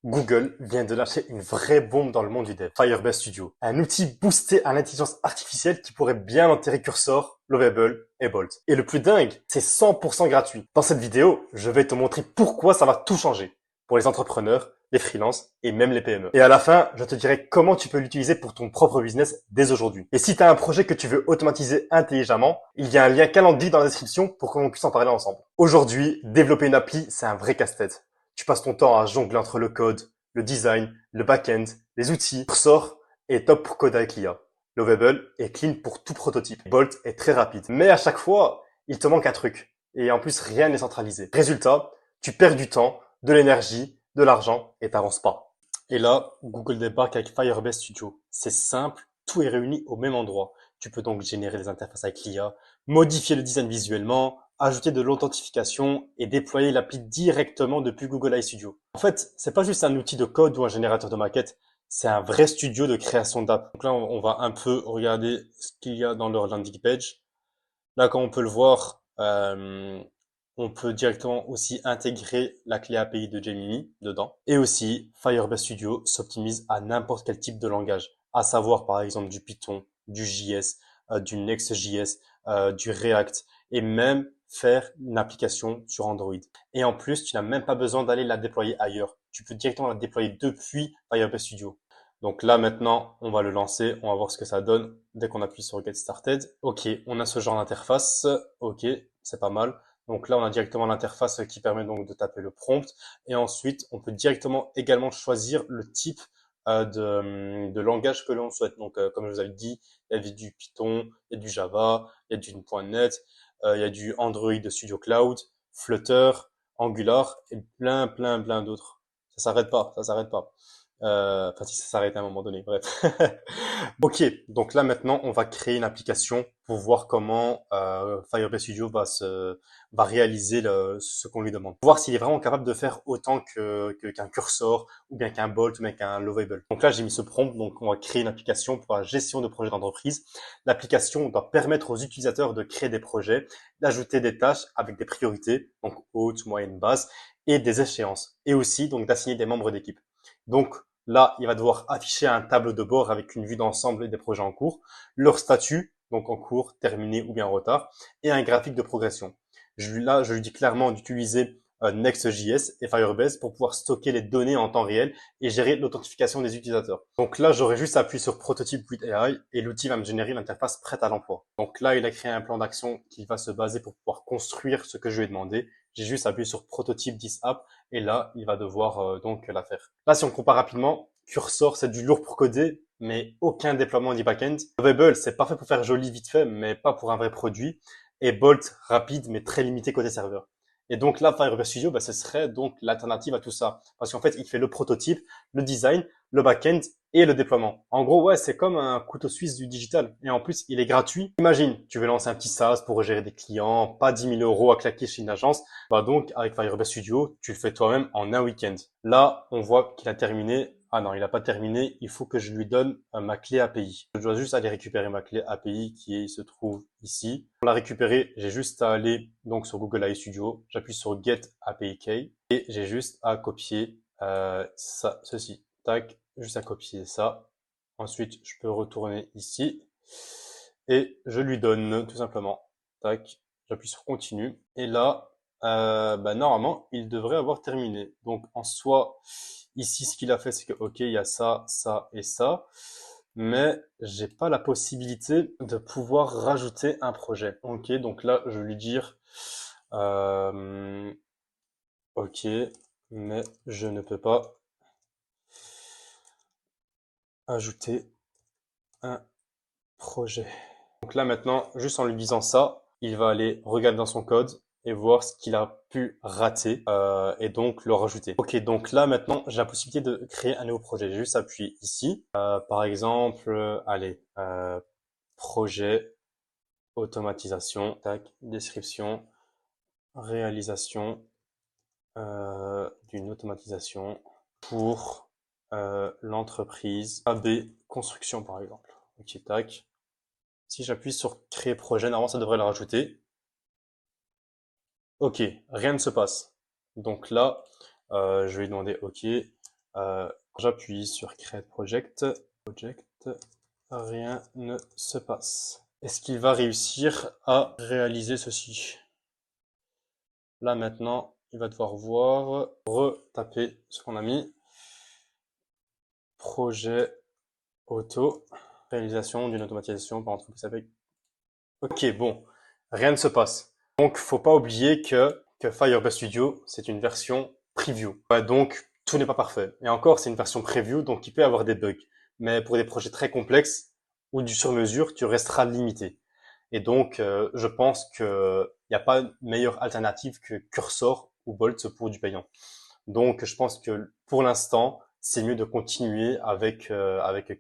Google vient de lâcher une vraie bombe dans le monde du dev, Firebase Studio. Un outil boosté à l'intelligence artificielle qui pourrait bien enterrer Cursor, Lovable et Bolt. Et le plus dingue, c'est 100% gratuit. Dans cette vidéo, je vais te montrer pourquoi ça va tout changer pour les entrepreneurs, les freelances et même les PME. Et à la fin, je te dirai comment tu peux l'utiliser pour ton propre business dès aujourd'hui. Et si tu as un projet que tu veux automatiser intelligemment, il y a un lien calendrier dans la description pour qu'on puisse en parler ensemble. Aujourd'hui, développer une appli, c'est un vrai casse-tête. Tu passes ton temps à jongler entre le code, le design, le back-end, les outils. Cursor est top pour coder avec l'IA. Lovable est clean pour tout prototype. Bolt est très rapide. Mais à chaque fois, il te manque un truc. Et en plus, rien n'est centralisé. Résultat, tu perds du temps, de l'énergie, de l'argent et t'avances pas. Et là, Google débarque avec Firebase Studio. C'est simple, tout est réuni au même endroit. Tu peux donc générer des interfaces avec l'IA, modifier le design visuellement, ajouter de l'authentification et déployer l'appli directement depuis Google AI Studio. En fait, c'est pas juste un outil de code ou un générateur de maquettes, c'est un vrai studio de création d'app. Donc là, on va un peu regarder ce qu'il y a dans leur landing page. Là, comme on peut le voir, on peut directement aussi intégrer la clé API de Gemini dedans. Et aussi, Firebase Studio s'optimise à n'importe quel type de langage, à savoir par exemple du Python, du JS, du Next.js, du React, et même faire une application sur Android. Et en plus, tu n'as même pas besoin d'aller la déployer ailleurs. Tu peux directement la déployer depuis Firebase Studio. Donc là, maintenant, on va le lancer. On va voir ce que ça donne dès qu'on appuie sur Get Started. OK, on a ce genre d'interface. OK, c'est pas mal. Donc là, on a directement l'interface qui permet donc de taper le prompt. Et ensuite, on peut directement également choisir le type de langage que l'on souhaite. Donc, comme je vous avais dit, il y a du Python, il y a du Java, il y a du .NET, il y a du Android Studio Cloud, Flutter, Angular et plein d'autres. Ça s'arrête pas. Enfin, si ça s'arrête à un moment donné, bref. Ok, donc là maintenant, on va créer une application pour voir comment Firebase Studio va réaliser ce qu'on lui demande. Pour voir s'il est vraiment capable de faire autant qu'un Cursor, ou bien qu'un Bolt, ou bien qu'un Lovable. Donc là, j'ai mis ce prompt, donc on va créer une application pour la gestion de projets d'entreprise. L'application doit permettre aux utilisateurs de créer des projets, d'ajouter des tâches avec des priorités, donc haute, moyenne, basse, et des échéances. Et aussi, donc, d'assigner des membres d'équipe. Donc, là, il va devoir afficher un tableau de bord avec une vue d'ensemble des projets en cours, leur statut, donc en cours, terminé ou bien en retard, et un graphique de progression. Je lui dis clairement d'utiliser Next.js et Firebase pour pouvoir stocker les données en temps réel et gérer l'authentification des utilisateurs. Donc là, j'aurais juste appuyé sur Prototype with AI et l'outil va me générer l'interface prête à l'emploi. Donc là, il a créé un plan d'action qui va se baser pour pouvoir construire ce que je lui ai demandé. J'ai juste appuyé sur Prototype this app et là, il va devoir donc la faire. Là, si on compare rapidement, Cursor, c'est du lourd pour coder, mais aucun déploiement du backend. Lovable, c'est parfait pour faire joli vite fait, mais pas pour un vrai produit. Et Bolt, rapide, mais très limité côté serveur. Et donc là, Firebase Studio, ce serait donc l'alternative à tout ça. Parce qu'en fait, il fait le prototype, le design, le back-end et le déploiement. En gros, ouais, c'est comme un couteau suisse du digital. Et en plus, il est gratuit. Imagine, tu veux lancer un petit SaaS pour gérer des clients, pas 10 000 euros à claquer chez une agence. Bah donc, avec Firebase Studio, tu le fais toi-même en un week-end. Là, on voit qu'il a terminé. Ah non, il n'a pas terminé. Il faut que je lui donne ma clé API. Je dois juste aller récupérer ma clé API se trouve ici. Pour la récupérer, j'ai juste à aller donc sur Google AI Studio. J'appuie sur Get API Key et j'ai juste à copier ceci. Tac, juste à copier ça. Ensuite, je peux retourner ici et je lui donne tout simplement. Tac, j'appuie sur continue et là, normalement, il devrait avoir terminé. Donc en soi, ici, ce qu'il a fait, c'est que ok, il y a ça, ça et ça, mais j'ai pas la possibilité de pouvoir rajouter un projet. Ok, donc là, je vais lui dire ok, mais je ne peux pas ajouter un projet. Donc là maintenant, juste en lui disant ça, il va aller regarder dans son code et voir ce qu'il a pu rater et donc le rajouter. Ok, donc là maintenant, j'ai la possibilité de créer un nouveau projet. J'ai juste appuyé ici. Par exemple, allez, projet, automatisation, tac, description, réalisation d'une automatisation pour l'entreprise AB Construction par exemple. Ok, tac. Si j'appuie sur créer projet, normalement ça devrait le rajouter. Ok, rien ne se passe. Donc là, je vais lui demander OK, Quand j'appuie sur Create Project, rien ne se passe. Est-ce qu'il va réussir à réaliser ceci? Là maintenant, il va devoir voir, retaper ce qu'on a mis. Projet auto, réalisation d'une automatisation par entreprise avec. Ok, bon, rien ne se passe. Donc, faut pas oublier que Firebase Studio, c'est une version preview. Ouais, donc, tout n'est pas parfait. Et encore, c'est une version preview, donc il peut y avoir des bugs. Mais pour des projets très complexes ou du sur-mesure, tu resteras limité. Et donc, je pense que il n'y a pas de meilleure alternative que Cursor ou Bolt pour du payant. Donc, je pense que pour l'instant, c'est mieux de continuer avec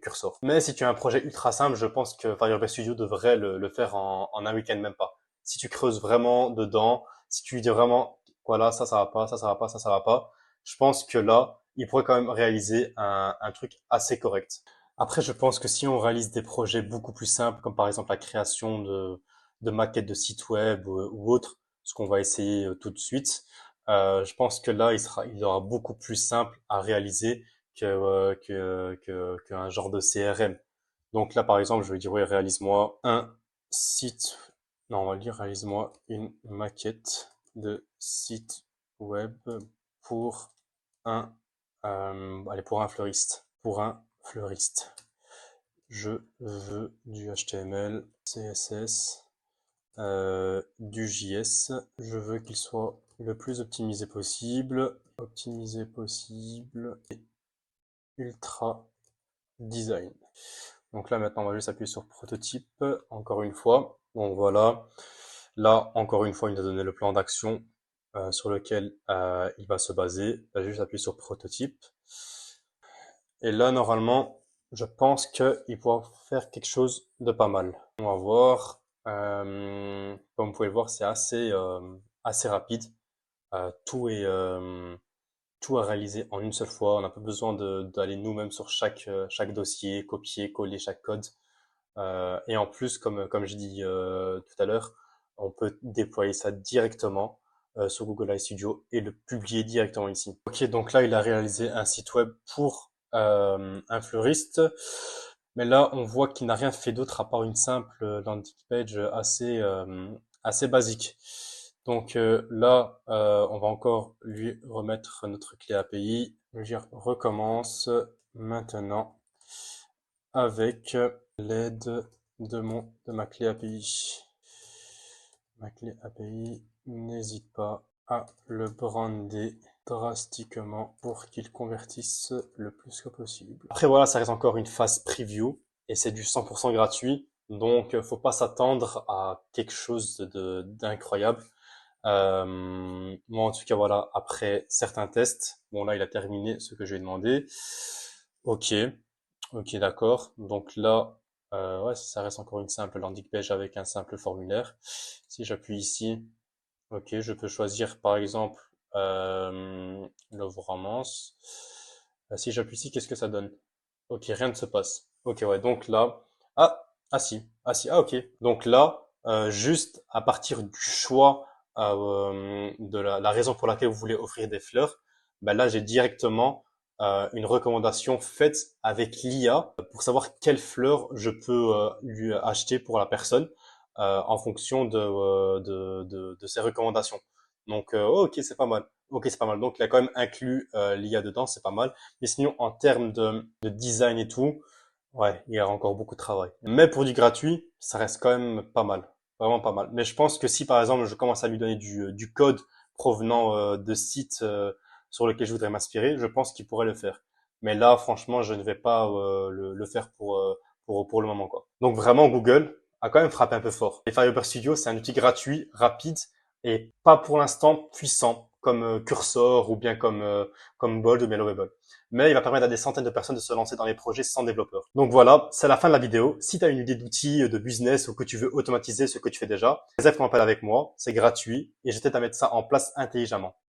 Cursor. Mais si tu as un projet ultra simple, je pense que Firebase Studio devrait le faire en un week-end, même pas. Si tu creuses vraiment dedans, si tu lui dis vraiment, voilà, ça va pas, ça va pas, ça va pas, je pense que là, il pourrait quand même réaliser un truc assez correct. Après, je pense que si on réalise des projets beaucoup plus simples, comme par exemple la création de maquettes de sites web ou autre, ce qu'on va essayer tout de suite, je pense que là, il aura beaucoup plus simple à réaliser qu'un genre de CRM. Donc là, par exemple, je vais dire, oui, réalise-moi un site, non, on va dire, réalise-moi une maquette de site web pour pour un fleuriste, Je veux du HTML, CSS, du JS. Je veux qu'il soit le plus optimisé possible, et ultra design. Donc là maintenant on va juste appuyer sur prototype, encore une fois. Donc voilà, là encore une fois il nous a donné le plan d'action sur lequel il va se baser. On va juste appuyer sur prototype. Et là normalement je pense qu'il pourra faire quelque chose de pas mal. On va voir. Comme vous pouvez le voir, c'est assez rapide. Tout tout à réaliser en une seule fois. On n'a pas besoin d'aller nous-mêmes sur chaque dossier, copier, coller chaque code. Et en plus, comme je dis tout à l'heure, on peut déployer ça directement sur Google AI Studio et le publier directement ici. Ok, donc là, il a réalisé un site web pour un fleuriste. Mais là, on voit qu'il n'a rien fait d'autre à part une simple landing page assez basique. Donc là, on va encore lui remettre notre clé API. Je vais dire recommence maintenant avec l'aide de ma clé API. Ma clé API, n'hésite pas à le brander drastiquement pour qu'il convertisse le plus que possible. Après voilà, ça reste encore une phase preview et c'est du 100% gratuit, donc faut pas s'attendre à quelque chose d'incroyable. Moi en tout cas voilà, après certains tests, bon là il a terminé ce que je lui ai demandé. Ok, ok d'accord. Donc là, ouais, ça reste encore une simple landing page avec un simple formulaire. Si j'appuie ici, ok, je peux choisir par exemple Love Romance. Si j'appuie ici, qu'est-ce que ça donne? Ok, rien ne se passe. Ok, ouais, donc là, ah ok. Donc là, juste à partir du choix de la raison pour laquelle vous voulez offrir des fleurs, ben là j'ai directement une recommandation faite avec l'IA pour savoir quelles fleurs je peux lui acheter pour la personne en fonction de ses recommandations. Donc oh, ok c'est pas mal. Ok c'est pas mal. Donc il a quand même inclus l'IA dedans, c'est pas mal. Mais sinon en termes de design et tout, ouais il y a encore beaucoup de travail. Mais pour du gratuit, ça reste quand même pas mal. Vraiment pas mal. Mais je pense que si par exemple je commence à lui donner du code provenant de sites sur lesquels je voudrais m'inspirer, je pense qu'il pourrait le faire. Mais là, franchement, je ne vais pas le faire pour le moment, quoi. Donc vraiment, Google a quand même frappé un peu fort. Et Firebase Studio, c'est un outil gratuit, rapide et pas pour l'instant puissant comme Cursor ou bien comme Bold ou bien Lovable. Mais il va permettre à des centaines de personnes de se lancer dans les projets sans développeur. Donc voilà, c'est la fin de la vidéo. Si tu as une idée d'outil de business ou que tu veux automatiser ce que tu fais déjà, réserve ton appel avec moi, c'est gratuit et je t'aide à mettre ça en place intelligemment.